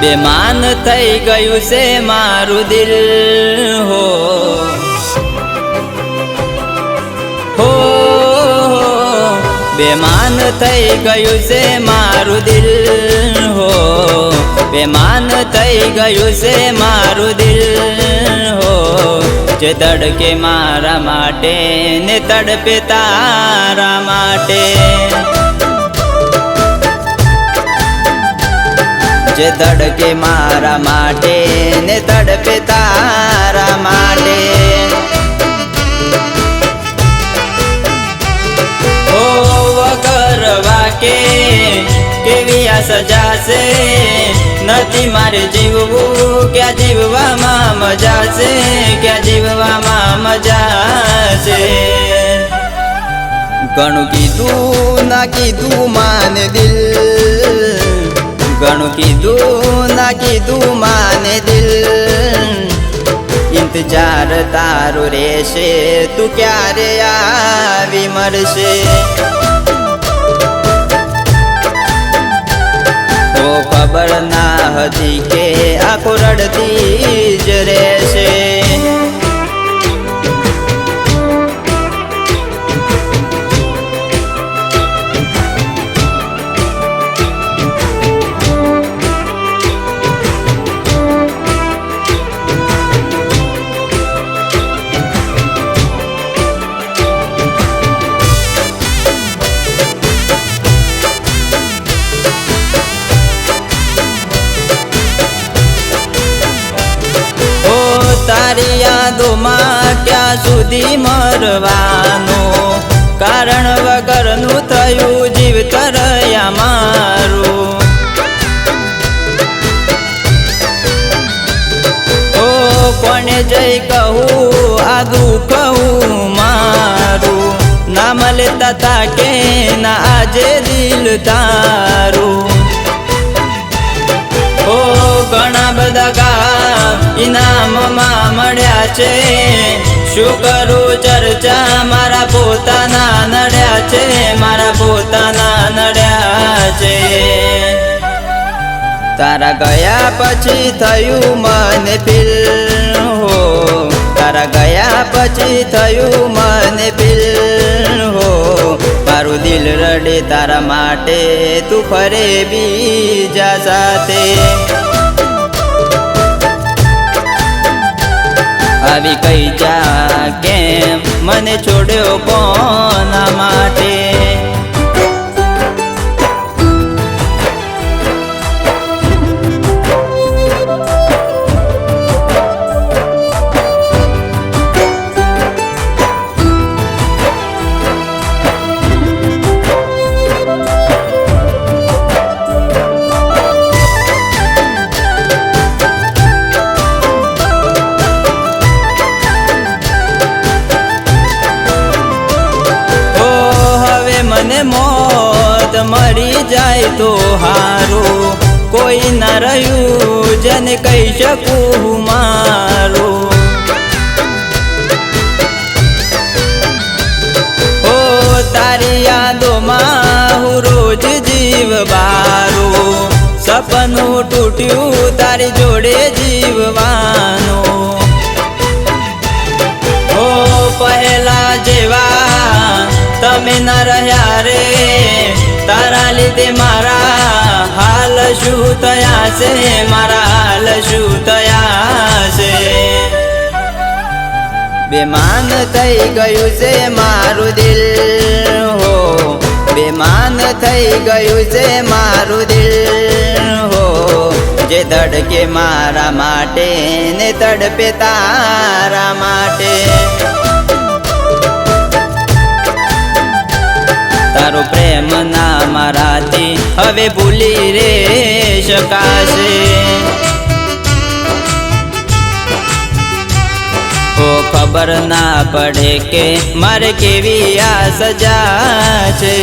બેમાન થઈ ગયું છે મારું દિલ હો હો બેમાન થઈ ગયું છે મારું દિલ હો બેમાન થઈ ગયું છે મારું દિલ હો જે તડકે મારા માટે ને તડપે તારા માટે જે તડકે મારા માટે ને તડપે તારા માટે ઓ વગર વાકે કેવી આ સજા છે નથી મારે જીવવું ક્યાં જીવવામાં મજા છે ક્યાં જીવવામાં મજા છે ઘણું કીધું ના કીધું માને દિલ ઘણું કીધું ના કીધું માને દિલ ઇંતજાર તારો રહેશે તું ક્યારે આવી મળશે તો ખબર ના હતી કે આંખો રડતી જ રહેશે તારી યાદોમાં ક્યાં સુધી મરવાનું કારણ વગરનું થયું જીવતર મારું ઓ કોને જઈ કહું આ દુઃખ મારું ના મળતા તા કે ના આજે દિલ તારું ઓ ઘણા બધા ગામ ઇનામમાં મળ્યા છે શું કરું ચર્ચા મારા પોતાના નડ્યા છે મારા પોતાના નડ્યા છે તારા ગયા પછી થયું મને ફીલ હો તારા ગયા પછી થયું મને ફીલ હો મારું દિલ રડે તારા માટે તું ફરે બીજા સાથે આવી કઈ જા કેમ મને છોડ્યો કોના માટે મને મોત મરી જાય તો હારું કોઈ ના રહ્યું જેને કહી શકું મારું ઓ તારી યાદોમાં હું રોજ જીવ બારું સપનું તૂટ્યું તારી જોડે જીવવાનું ઓ પહેલા જેવા તમે ન રહ્યા રે તારા લીધે મારા હાલ શું થયા છે મારા હાલ શું થયા છે બેમાન થઈ ગયું છે મારું દિલ હો બેમાન થઈ ગયું છે મારું દિલ હો જે ધડકે મારા માટે ને તડપે તારા માટે તારો પ્રેમ ના મારાથી હવે ભૂલી રે શકાશે ઓ ખબર ના પડે કે મારે કેવી આ સજા છે